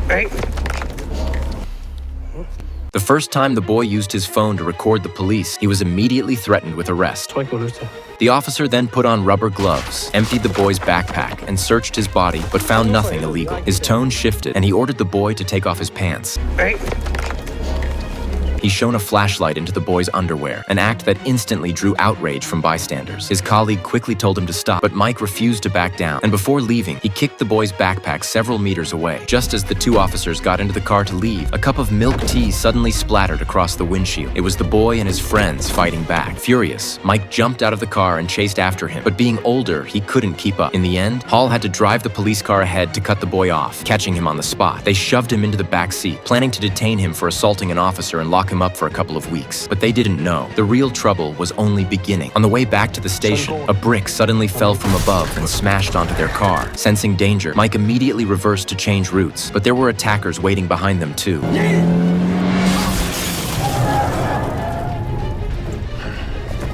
Right? The first time the boy used his phone to record the police, he was immediately threatened with arrest. The officer then put on rubber gloves, emptied the boy's backpack, and searched his body, but found nothing illegal. His tone shifted, and he ordered the boy to take off his pants. Right? He shone a flashlight into the boy's underwear, an act that instantly drew outrage from bystanders. His colleague quickly told him to stop, but Mike refused to back down, and before leaving, he kicked the boy's backpack several meters away. Just as the two officers got into the car to leave, a cup of milk tea suddenly splattered across the windshield. It was the boy and his friends fighting back. Furious, Mike jumped out of the car and chased after him, but being older, he couldn't keep up. In the end, Hall had to drive the police car ahead to cut the boy off, catching him on the spot. They shoved him into the back seat, planning to detain him for assaulting an officer and lock him up for a couple of weeks. But they didn't know. The real trouble was only beginning. On the way back to the station, a brick suddenly fell from above and smashed onto their car. Sensing danger, Mike immediately reversed to change routes, but there were attackers waiting behind them too.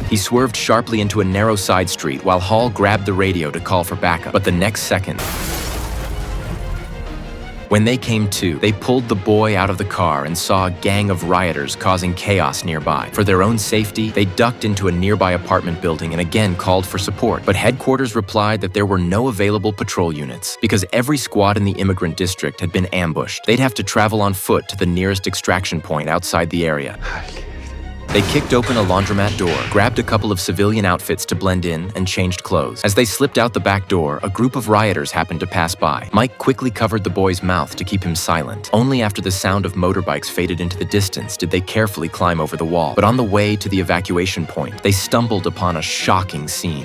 He swerved sharply into a narrow side street while Hall grabbed the radio to call for backup. But the next second, when they came to, they pulled the boy out of the car and saw a gang of rioters causing chaos nearby. For their own safety, they ducked into a nearby apartment building and again called for support. But headquarters replied that there were no available patrol units because every squad in the immigrant district had been ambushed. They'd have to travel on foot to the nearest extraction point outside the area. They kicked open a laundromat door, grabbed a couple of civilian outfits to blend in, and changed clothes. As they slipped out the back door, a group of rioters happened to pass by. Mike quickly covered the boy's mouth to keep him silent. Only after the sound of motorbikes faded into the distance did they carefully climb over the wall. But on the way to the evacuation point, they stumbled upon a shocking scene.